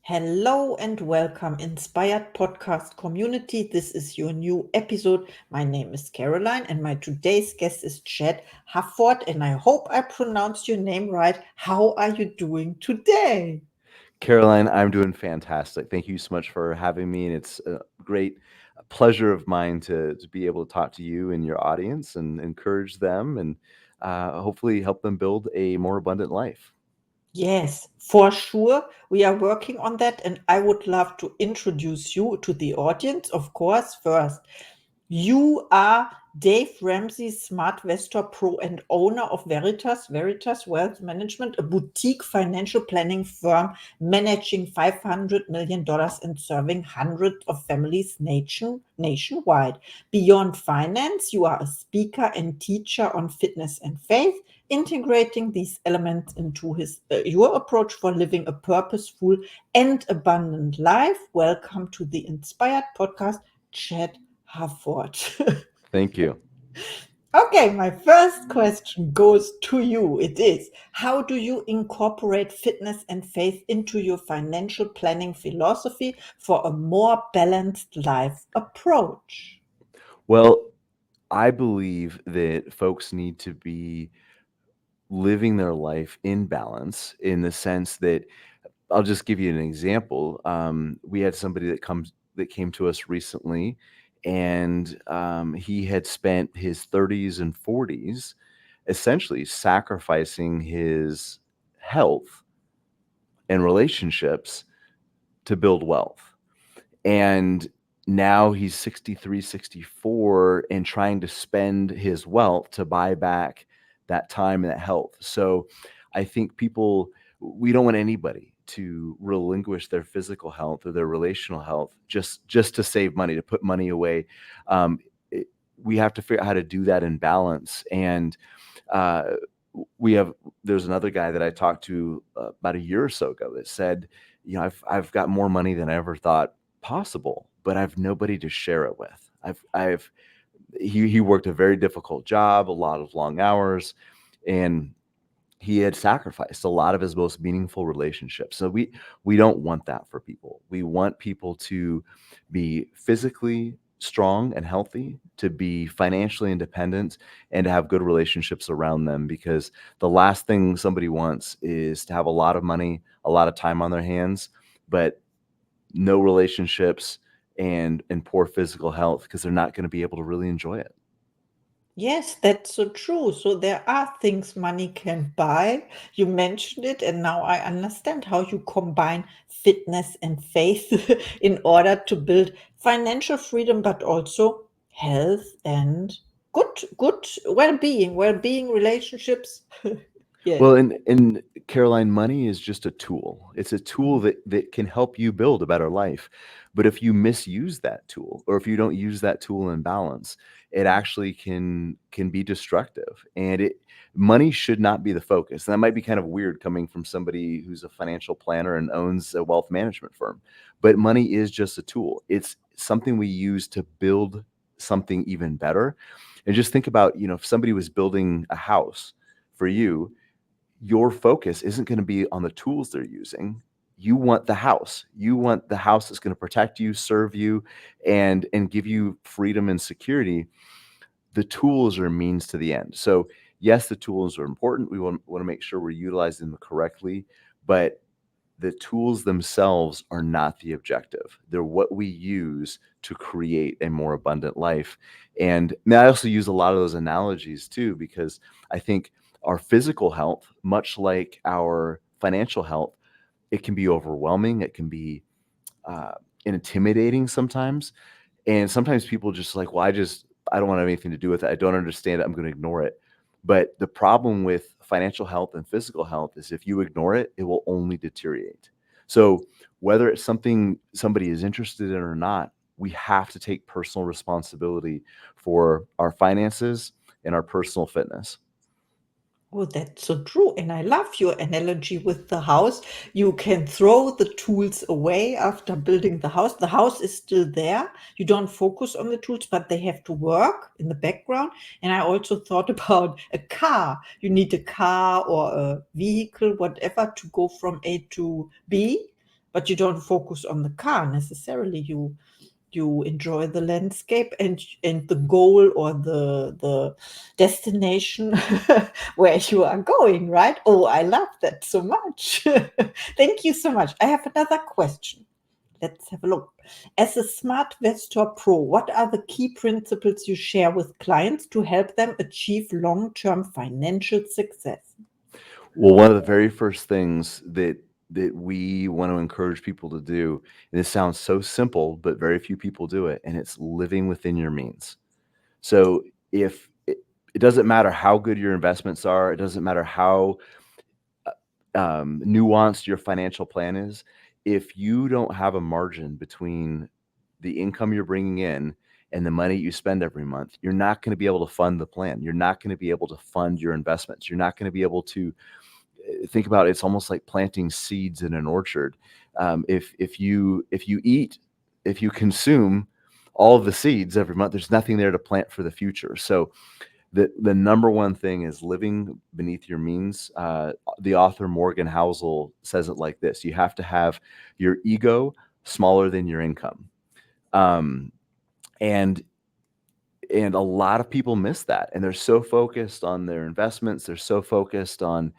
Hello and welcome, Inspired Podcast community. This is your new episode. My name is Caroline, and my today's guest is Chad Hufford, and I hope I pronounced your name right. How are you doing today? Caroline, I'm doing fantastic. Thank you so much for having me. And it's a great pleasure of mine to be able to talk to you and your audience and encourage them and hopefully help them build a more abundant life. Yes, for sure. We are working on that, and I would love to introduce you to the audience, of course, first. You are Dave Ramsey's Smart Vestor Pro and owner of Veritas Wealth Management, a boutique financial planning firm managing $500 million and serving hundreds of families nationwide. Beyond finance, you are a speaker and teacher on fitness and faith, integrating these elements into your approach for living a purposeful and abundant life. Welcome to the Inspired Podcast, Chad Hufford. Thank you. Okay, my first question goes to you. It is, how do you incorporate fitness and faith into your financial planning philosophy for a more balanced life approach? Well, I believe that folks need to be living their life in balance in the sense that I'll just give you an example. We had somebody that came to us recently, and he had spent his 30s and 40s essentially sacrificing his health and relationships to build wealth. And now he's 63, 64, and trying to spend his wealth to buy back that time and that health. So I think we don't want anybody to relinquish their physical health or their relational health just to save money, to put money away. Um, we have to figure out how to do that in balance. And uh, there's another guy that I talked to about a year or so ago that said, I've got more money than I ever thought possible, but I've nobody to share it with. He worked a very difficult job, a lot of long hours, and he had sacrificed a lot of his most meaningful relationships. So we don't want that for people. We want people to be physically strong and healthy, to be financially independent, and to have good relationships around them, because the last thing somebody wants is to have a lot of money, a lot of time on their hands, but no relationships and poor physical health, because they're not going to be able to really enjoy it. Yes, that's so true. So there are things money can buy. You mentioned it, and now I understand how you combine fitness and faith in order to build financial freedom, but also health and good well-being relationships. Yes. Well, and Caroline, money is just a tool. It's a tool that can help you build a better life. But if you misuse that tool, or if you don't use that tool in balance, it actually can be destructive. And money should not be the focus. And that might be kind of weird coming from somebody who's a financial planner and owns a wealth management firm. But money is just a tool. It's something we use to build something even better. And just think about, if somebody was building a house for you, your focus isn't going to be on the tools they're using. You want the house. You want the house that's going to protect you, serve you, and give you freedom and security. The tools are a means to the end. So yes, the tools are important. We want to make sure we're utilizing them correctly, but the tools themselves are not the objective. They're what we use to create a more abundant life. And I also use a lot of those analogies too, because I think our physical health, much like our financial health, it can be overwhelming. It can be uh, intimidating sometimes. And sometimes people just like, well, I don't want to have anything to do with it. I don't understand it. I'm going to ignore it. But the problem with financial health and physical health is if you ignore it, it will only deteriorate. So whether it's something somebody is interested in or not, we have to take personal responsibility for our finances and our personal fitness. Oh, that's so true. And I love your analogy with the house. You can throw the tools away after building the house. The house is still there. You don't focus on the tools, but they have to work in the background. And I also thought about a car. You need a car or a vehicle, whatever, to go from A to B. but you don't focus on the car necessarily. You enjoy the landscape and the goal or the destination where you are going, right? Oh, I love that so much. Thank you so much. I have another question. Let's have a look. As a Smart Vestor Pro, what are the key principles you share with clients to help them achieve long-term financial success? Well, one of the very first things that we want to encourage people to do, and this sounds so simple, but very few people do it, and it's living within your means. So if it doesn't matter how good your investments are, it doesn't matter how nuanced your financial plan is, if you don't have a margin between the income you're bringing in and the money you spend every month, you're not going to be able to fund the plan. You're not going to be able to fund your investments. You're not going to be able to think about it. It's almost like planting seeds in an orchard. If you consume all of the seeds every month, there's nothing there to plant for the future. So the number one thing is living beneath your means. The author Morgan Housel says it like this: you have to have your ego smaller than your income. Um, and and a lot of people miss that, and they're so focused on their investments. They're so focused on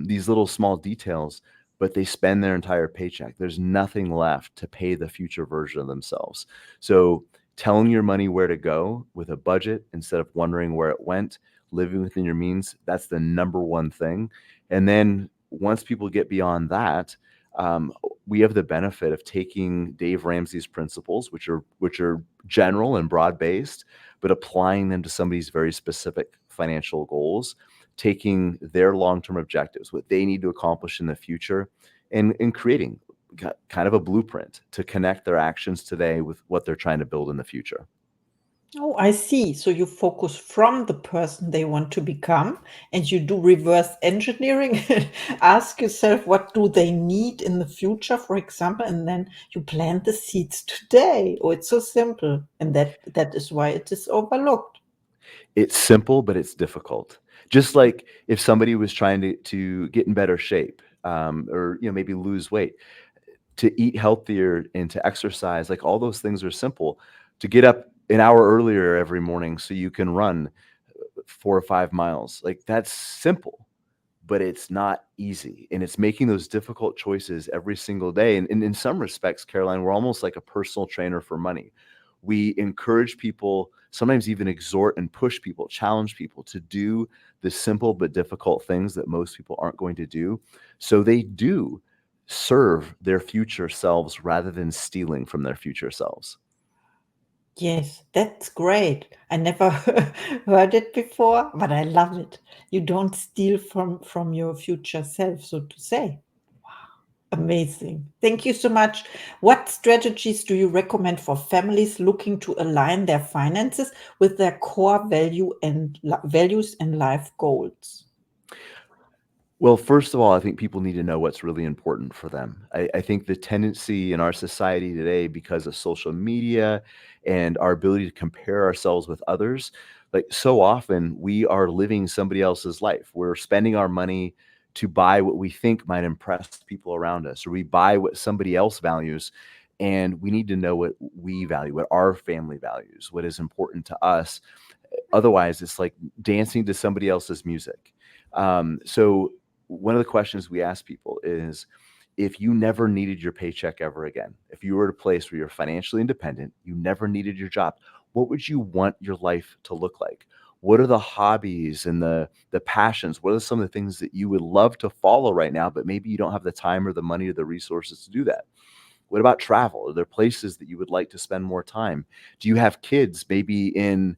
these little small details, but they spend their entire paycheck. There's nothing left to pay the future version of themselves. So telling your money where to go with a budget instead of wondering where it went, living within your means, that's the number one thing. And then once people get beyond that, um, we have the benefit of taking Dave Ramsey's principles, which are general and broad based, but applying them to somebody's very specific financial goals, taking their long-term objectives, what they need to accomplish in the future, and creating kind of a blueprint to connect their actions today with what they're trying to build in the future. Oh, I see. So you focus from the person they want to become and you do reverse engineering and ask yourself, what do they need in the future, for example, and then you plant the seeds today. Oh, it's so simple. And that is why it is overlooked. It's simple, but it's difficult. Just like if somebody was trying to get in better shape, or maybe lose weight, to eat healthier and to exercise, like all those things are simple. To get up an hour earlier every morning so you can run 4 or 5 miles, like that's simple, but it's not easy. And it's making those difficult choices every single day. And in some respects, Caroline, we're almost like a personal trainer for money. We encourage people, sometimes even exhort and push people, challenge people to do the simple but difficult things that most people aren't going to do. So they do serve their future selves rather than stealing from their future selves. Yes, that's great. I never heard it before, but I love it. You don't steal from your future self, so to say. Amazing. Thank you so much. What strategies do you recommend for families looking to align their finances with their core values and life goals? Well, first of all, I think people need to know what's really important for them. I think the tendency in our society today, because of social media and our ability to compare ourselves with others, like so often we are living somebody else's life. We're spending our money to buy what we think might impress people around us, or we buy what somebody else values. And we need to know what we value, what our family values, what is important to us. Otherwise, it's like dancing to somebody else's music. So one of the questions we ask people is, if you never needed your paycheck ever again, if you were at a place where you're financially independent, you never needed your job, what would you want your life to look like? What are the hobbies and the passions? What are some of the things that you would love to follow right now, but maybe you don't have the time or the money or the resources to do that? What about travel? Are there places that you would like to spend more time? Do you have kids maybe in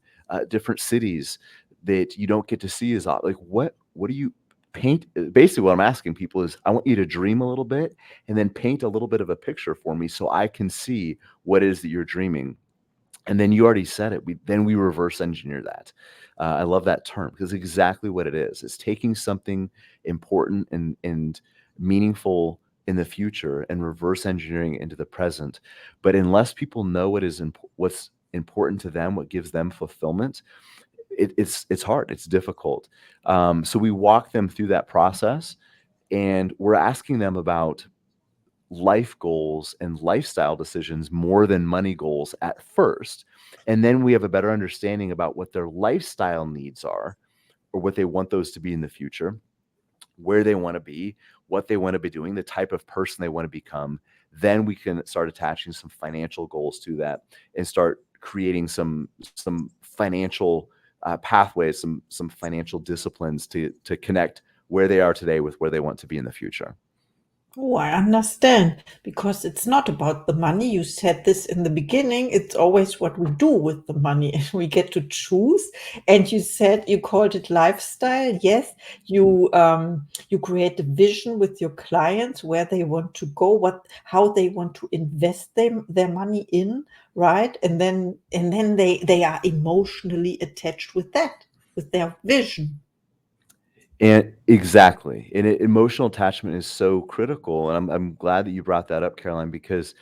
different cities that you don't get to see as often? Like what do you paint? Basically, what I'm asking people is, I want you to dream a little bit and then paint a little bit of a picture for me so I can see what it is that you're dreaming. And then you already said it. We reverse engineer that. I love that term because exactly what it is. It's taking something important and meaningful in the future and reverse engineering it into the present. But unless people know what's important to them, what gives them fulfillment, it's hard. It's difficult. So we walk them through that process, and we're asking them about life goals and lifestyle decisions more than money goals at first. And then we have a better understanding about what their lifestyle needs are or what they want those to be in the future, where they want to be, what they want to be doing, the type of person they want to become. Then we can start attaching some financial goals to that and start creating some financial pathways, some financial disciplines to connect where they are today with where they want to be in the future. Oh, I understand. Because it's not about the money. You said this in the beginning. It's always what we do with the money, and we get to choose. And you said you called it lifestyle. Yes, you create a vision with your clients where they want to go, how they want to invest their money in, right? And then they are emotionally attached with that, with their vision. And exactly. And emotional attachment is so critical. And I'm glad that you brought that up, Caroline, because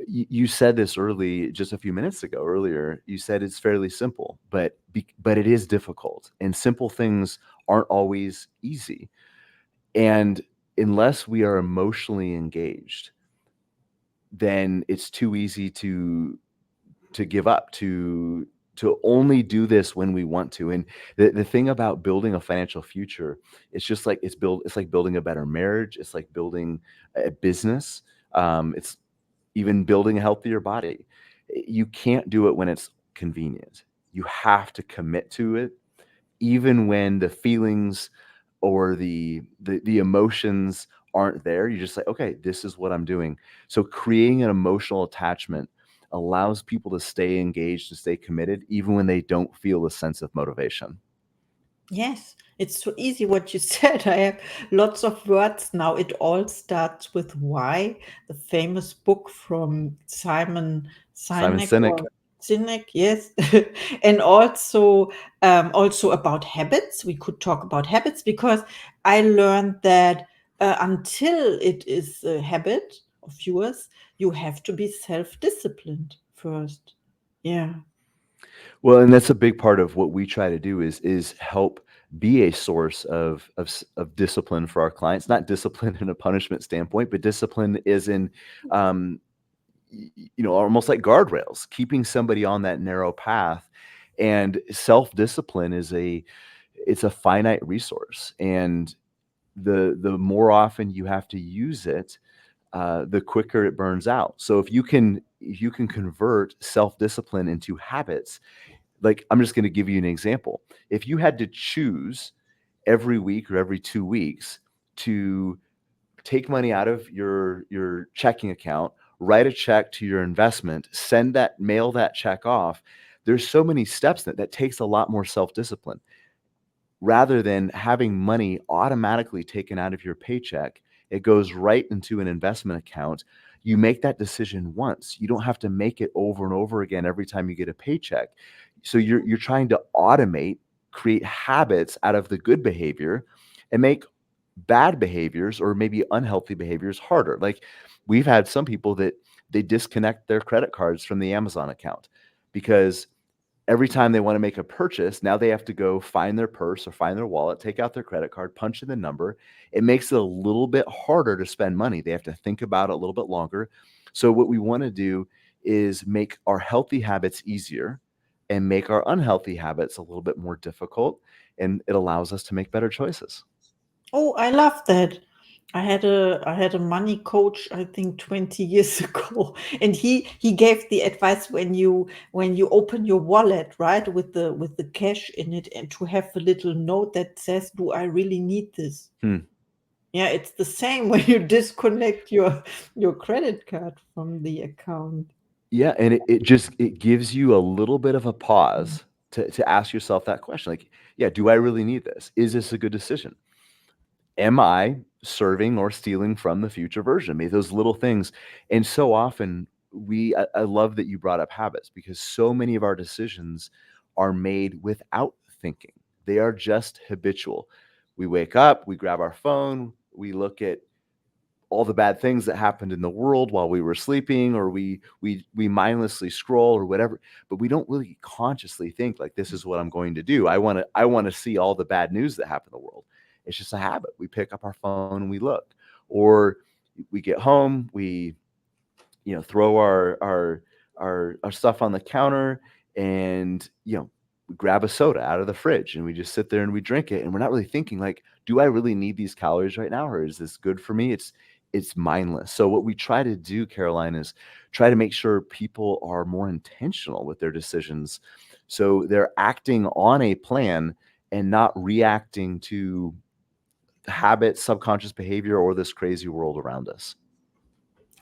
you said this just a few minutes ago earlier. You said it's fairly simple, but it is difficult. And simple things aren't always easy. And unless we are emotionally engaged, then it's too easy to give up, to only do this when we want to. And the thing about building a financial future, it's just like it's like building a better marriage, it's like building a business, it's even building a healthier body. You can't do it when it's convenient. You have to commit to it, even when the feelings or the emotions aren't there. You're just like, okay, this is what I'm doing. So creating an emotional attachment allows people to stay engaged and stay committed even when they don't feel a sense of motivation. Yes, it's so easy what you said. I have lots of words now. It all starts with why, the famous book from Simon Simon Sinek Sinek. or Sinek, yes. And also about habits. We could talk about habits because I learned that until it is a habit of yours, you have to be self-disciplined first. Yeah. Well, and that's a big part of what we try to do is help be a source of discipline for our clients. Not discipline in a punishment standpoint, but discipline is in um, almost like guardrails, keeping somebody on that narrow path. And self-discipline it's a finite resource, and the more often you have to use it, the quicker it burns out. So if you can convert self-discipline into habits, like I'm just going to give you an example. If you had to choose every week or every 2 weeks to take money out of your checking account, write a check to your investment, mail that check off, there's so many steps that takes a lot more self-discipline rather than having money automatically taken out of your paycheck. It goes right into an investment account. You make that decision once. You don't have to make it over and over again every time you get a paycheck. So you're trying to automate, create habits out of the good behavior and make bad behaviors or maybe unhealthy behaviors harder. Like we've had some people that they disconnect their credit cards from the Amazon account because every time they want to make a purchase, now they have to go find their purse or find their wallet, take out their credit card, punch in the number. It makes it a little bit harder to spend money. They have to think about it a little bit longer. So what we want to do is make our healthy habits easier and make our unhealthy habits a little bit more difficult. And it allows us to make better choices. Oh, I love that. I had a money coach, I think 20 years ago, and he gave the advice when you open your wallet, right, with the cash in it, and to have a little note that says, "Do I really need this?" Hmm. Yeah, it's the same when you disconnect your credit card from the account. Yeah, and it gives you a little bit of a pause to ask yourself that question. Like, yeah, do I really need this? Is this a good decision? Am I serving or stealing from the future version of me? Those little things. And so often I love that you brought up habits because so many of our decisions are made without thinking. They are just habitual. We wake up, we grab our phone, we look at all the bad things that happened in the world while we were sleeping, or we mindlessly scroll or whatever, but we don't really consciously think like this is what I'm going to do. I want to see all the bad news that happen in the world. It's just a habit. We pick up our phone and we look. Or we get home, we throw our stuff on the counter, and we grab a soda out of the fridge and we just sit there and we drink it, and we're not really thinking like, do I really need these calories right now, or is this good for me? It's mindless. So what we try to do, Caroline, is try to make sure people are more intentional with their decisions, so they're acting on a plan and not reacting to habits, subconscious behavior, or this crazy world around us.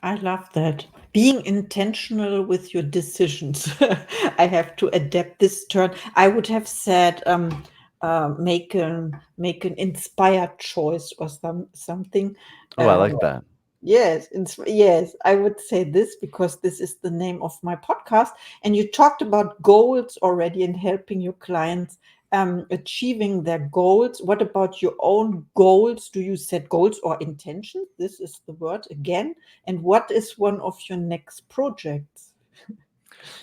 I love that. Being intentional with your decisions. I have to adapt this turn. I would have said make an inspired choice or something. Oh, I Um, like that. Yes, yes, I would say this because this is the name of my podcast. And you talked about goals already and helping your clients achieving their goals. What about your own goals? Do you set goals or intentions? This is the word again. And what is one of your next projects?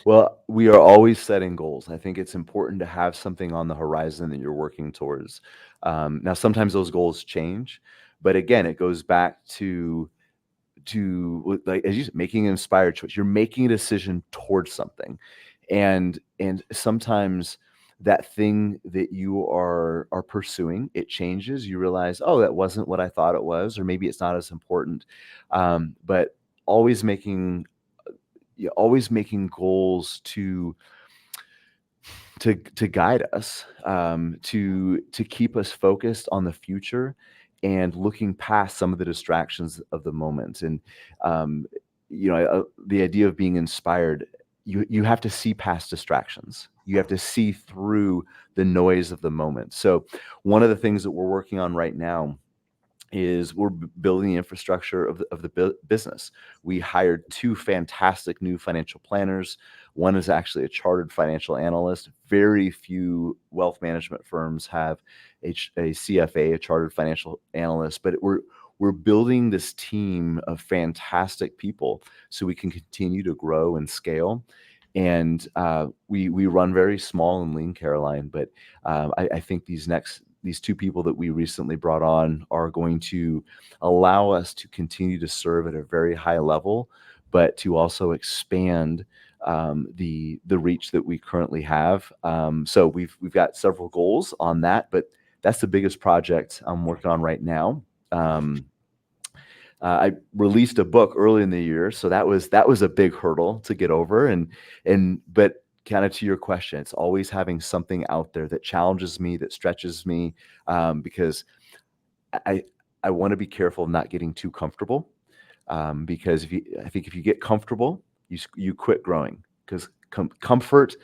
Well, we are always setting goals. I think it's important to have something on the horizon that you're working towards. Now, sometimes those goals change, but again, it goes back to like, as you said, making an inspired choice. You're making a decision towards something, and sometimes that thing that you are pursuing, it changes. You realize, oh, that wasn't what I thought it was, or maybe it's not as important. But always making always making goals to guide us, to keep us focused on the future and looking past some of the distractions of the moment. And the idea of being inspired, you have to see past distractions. You have to see through the noise of the moment. So one of the things that we're working on right now is we're building the infrastructure of the business. We hired two fantastic new financial planners. One is actually a chartered financial analyst. Very few wealth management firms have a CFA, a chartered financial analyst, but we're building this team of fantastic people so we can continue to grow and scale. And we run very small and lean, Caroline, but I think these two people that we recently brought on are going to allow us to continue to serve at a very high level, but to also expand the reach that we currently have. So we've got several goals on that, but that's the biggest project I'm working on right now. Um, I released a book early in the year, so that was a big hurdle to get over. And but kind of to your question, it's always having something out there that challenges me, that stretches me, because I I want to be careful of not getting too comfortable, because I think if you get comfortable, you quit growing, because comfort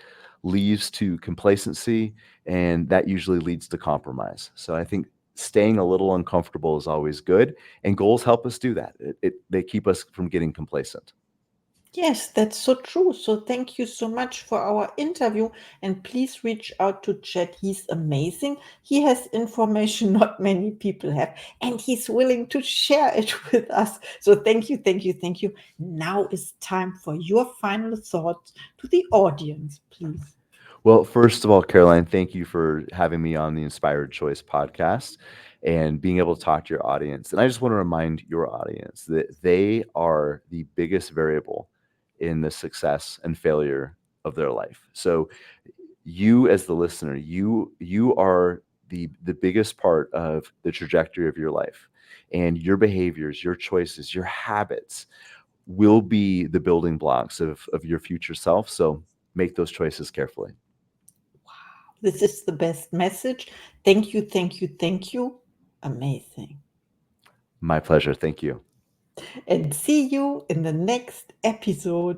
leads to complacency, and that usually leads to compromise. So I think staying a little uncomfortable is always good, and goals help us do that. They keep us from getting complacent. Yes, that's so true. So thank you so much for our interview. And please reach out to Chad. He's amazing. He has information not many people have, and he's willing to share it with us. So thank you, thank you, thank you. Now is time for your final thoughts to the audience, please. Well, first of all, Caroline, thank you for having me on the Inspired Choice podcast and being able to talk to your audience. And I just want to remind your audience that they are the biggest variable in the success and failure of their life. So you, as the listener, you are the biggest part of the trajectory of your life. And your behaviors, your choices, your habits will be the building blocks of your future self. So make those choices carefully. This is the best message. Thank you, thank you, thank you. Amazing. My pleasure. Thank you. And see you in the next episode.